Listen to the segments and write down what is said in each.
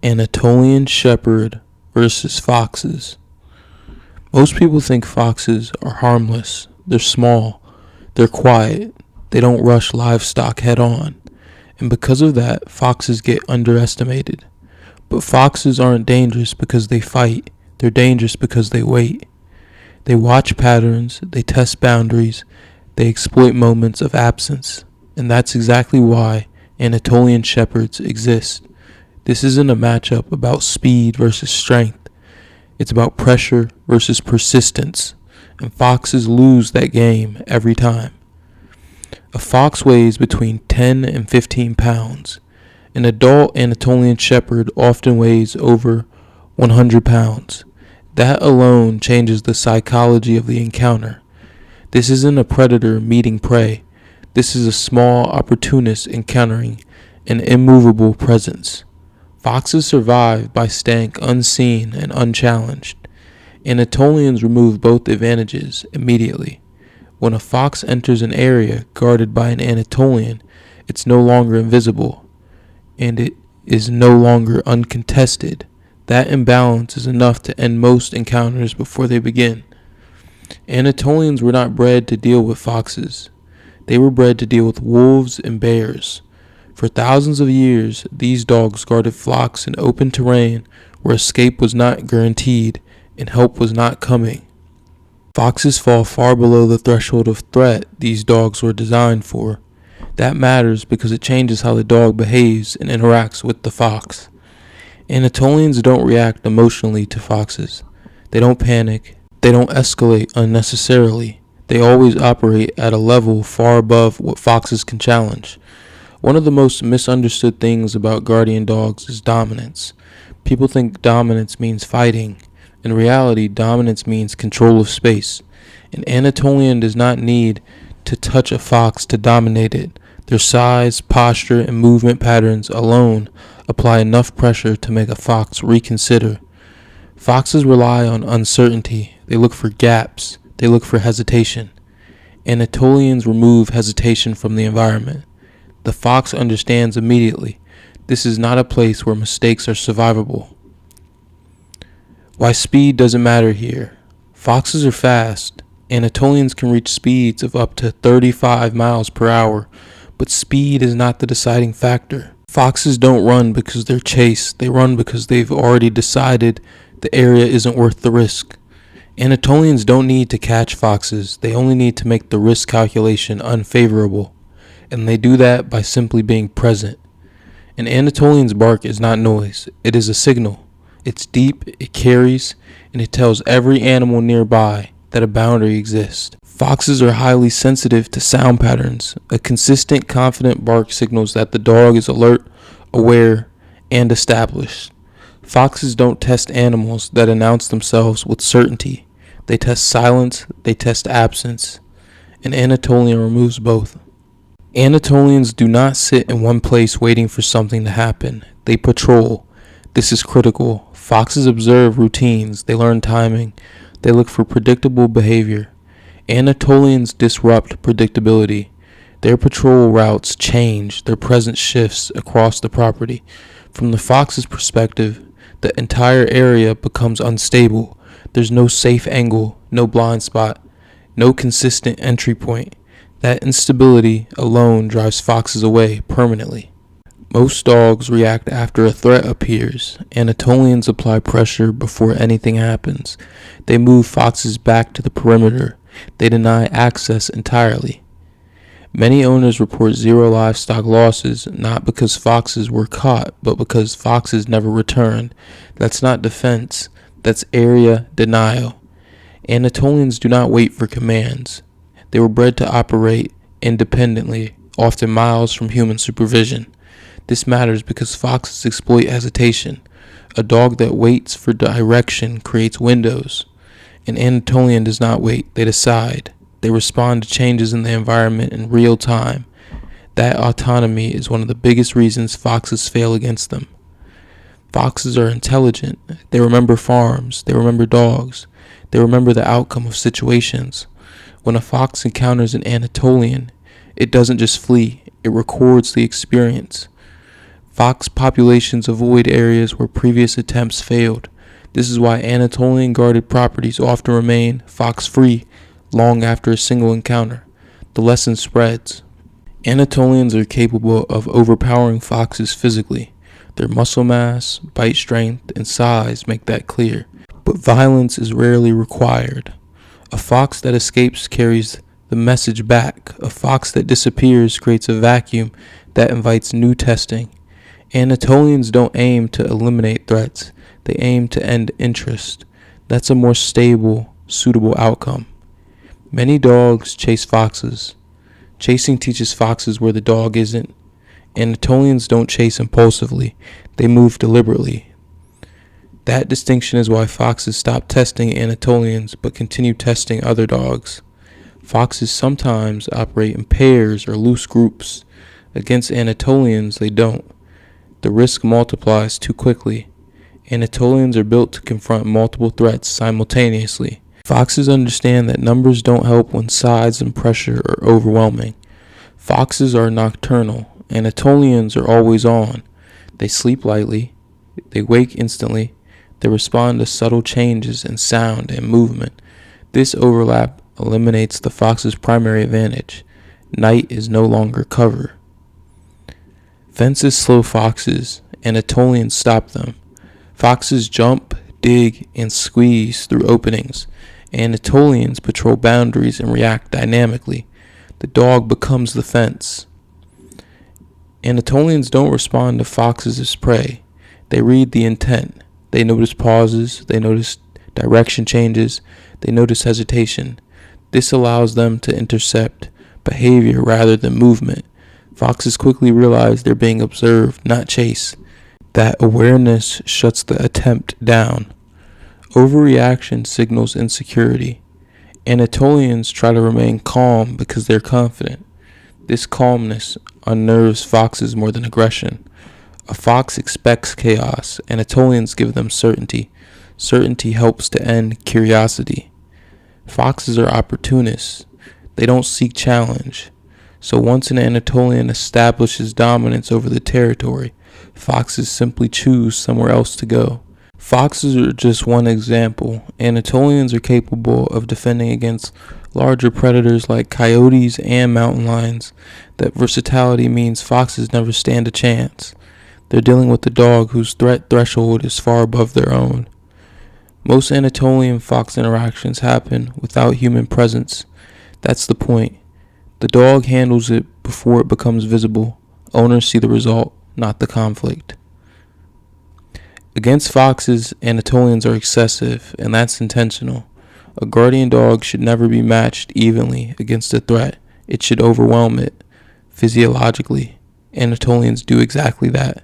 Anatolian Shepherd versus foxes. Most people think foxes are harmless. They're small. They're quiet. They don't rush livestock head on. And because of that, foxes get underestimated. But foxes aren't dangerous because they fight. They're dangerous because they wait. They watch patterns. They test boundaries. They exploit moments of absence. And that's exactly why Anatolian Shepherds exist. This isn't a matchup about speed versus strength. It's about pressure versus persistence. And foxes lose that game every time. A fox weighs between 10 and 15 pounds. An adult Anatolian Shepherd often weighs over 100 pounds. That alone changes the psychology of the encounter. This isn't a predator meeting prey. This is a small opportunist encountering an immovable presence. Foxes survive by staying unseen and unchallenged. Anatolians remove both advantages immediately. When a fox enters an area guarded by an Anatolian, it's no longer invisible, and it is no longer uncontested. That imbalance is enough to end most encounters before they begin. Anatolians were not bred to deal with foxes. They were bred to deal with wolves and bears. For thousands of years, these dogs guarded flocks in open terrain where escape was not guaranteed and help was not coming. Foxes fall far below the threshold of threat these dogs were designed for. That matters because it changes how the dog behaves and interacts with the fox. Anatolians don't react emotionally to foxes. They don't panic. They don't escalate unnecessarily. They always operate at a level far above what foxes can challenge. One of the most misunderstood things about guardian dogs is dominance. People think dominance means fighting. In reality, dominance means control of space. An Anatolian does not need to touch a fox to dominate it. Their size, posture, and movement patterns alone apply enough pressure to make a fox reconsider. Foxes rely on uncertainty. They look for gaps. They look for hesitation. Anatolians remove hesitation from the environment. The fox understands immediately. This is not a place where mistakes are survivable. Why speed doesn't matter here. Foxes are fast. Anatolians can reach speeds of up to 35 miles per hour, but speed is not the deciding factor. Foxes don't run because they're chased. They run because they've already decided the area isn't worth the risk. Anatolians don't need to catch foxes. They only need to make the risk calculation unfavorable. And they do that by simply being present. An Anatolian's bark is not noise. It is a signal. It's deep, it carries, and it tells every animal nearby that a boundary exists. Foxes are highly sensitive to sound patterns. A consistent, confident bark signals that the dog is alert, aware, and established. Foxes don't test animals that announce themselves with certainty. They test silence, they test absence. An Anatolian removes both. Anatolians do not sit in one place waiting for something to happen. They patrol. This is critical. Foxes observe routines. They learn timing. They look for predictable behavior. Anatolians disrupt predictability. Their patrol routes change. Their presence shifts across the property. From the fox's perspective, the entire area becomes unstable. There's no safe angle, no blind spot, no consistent entry point. That instability alone drives foxes away permanently. Most dogs react after a threat appears. Anatolians apply pressure before anything happens. They move foxes back to the perimeter. They deny access entirely. Many owners report zero livestock losses, not because foxes were caught, but because foxes never returned. That's not defense. That's area denial. Anatolians do not wait for commands. They were bred to operate independently, often miles from human supervision. This matters because foxes exploit hesitation. A dog that waits for direction creates windows. An Anatolian does not wait, they decide. They respond to changes in the environment in real time. That autonomy is one of the biggest reasons foxes fail against them. Foxes are intelligent. They remember farms. They remember dogs. They remember the outcome of situations. When a fox encounters an Anatolian, it doesn't just flee, it records the experience. Fox populations avoid areas where previous attempts failed. This is why Anatolian guarded properties often remain fox-free long after a single encounter. The lesson spreads. Anatolians are capable of overpowering foxes physically. Their muscle mass, bite strength, and size make that clear. But violence is rarely required. A fox that escapes carries the message back. A fox that disappears creates a vacuum that invites new testing. Anatolians don't aim to eliminate threats. They aim to end interest. That's a more stable, suitable outcome. Many dogs chase foxes. Chasing teaches foxes where the dog isn't. Anatolians don't chase impulsively. They move deliberately. That distinction is why foxes stop testing Anatolians but continue testing other dogs. Foxes sometimes operate in pairs or loose groups. Against Anatolians, they don't. The risk multiplies too quickly. Anatolians are built to confront multiple threats simultaneously. Foxes understand that numbers don't help when size and pressure are overwhelming. Foxes are nocturnal. Anatolians are always on. They sleep lightly. They wake instantly. They respond to subtle changes in sound and movement. This overlap eliminates the fox's primary advantage. Night is no longer cover. Fences slow foxes. Anatolians stop them. Foxes jump, dig, and squeeze through openings. Anatolians patrol boundaries and react dynamically. The dog becomes the fence. Anatolians don't respond to foxes as prey. They read the intent. They notice pauses. They notice direction changes. They notice hesitation. This allows them to intercept behavior rather than movement. Foxes quickly realize they're being observed, not chased. That awareness shuts the attempt down. Overreaction signals insecurity. Anatolians try to remain calm because they're confident. This calmness unnerves foxes more than aggression. A fox expects chaos. Anatolians give them certainty. Certainty helps to end curiosity. Foxes are opportunists. They don't seek challenge. So once an Anatolian establishes dominance over the territory, foxes simply choose somewhere else to go. Foxes are just one example. Anatolians are capable of defending against larger predators like coyotes and mountain lions. That versatility means foxes never stand a chance. They're dealing with a dog whose threat threshold is far above their own. Most Anatolian fox interactions happen without human presence. That's the point. The dog handles it before it becomes visible. Owners see the result, not the conflict. Against foxes, Anatolians are excessive, and that's intentional. A guardian dog should never be matched evenly against a threat. It should overwhelm it. Physiologically, Anatolians do exactly that.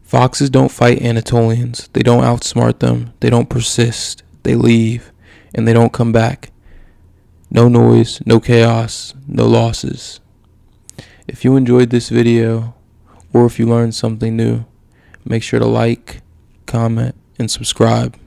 Foxes don't fight Anatolians. They don't outsmart them. They don't persist. They leave, and they don't come back. No noise, no chaos, no losses. If you enjoyed this video, or if you learned something new, make sure to like, comment, and subscribe.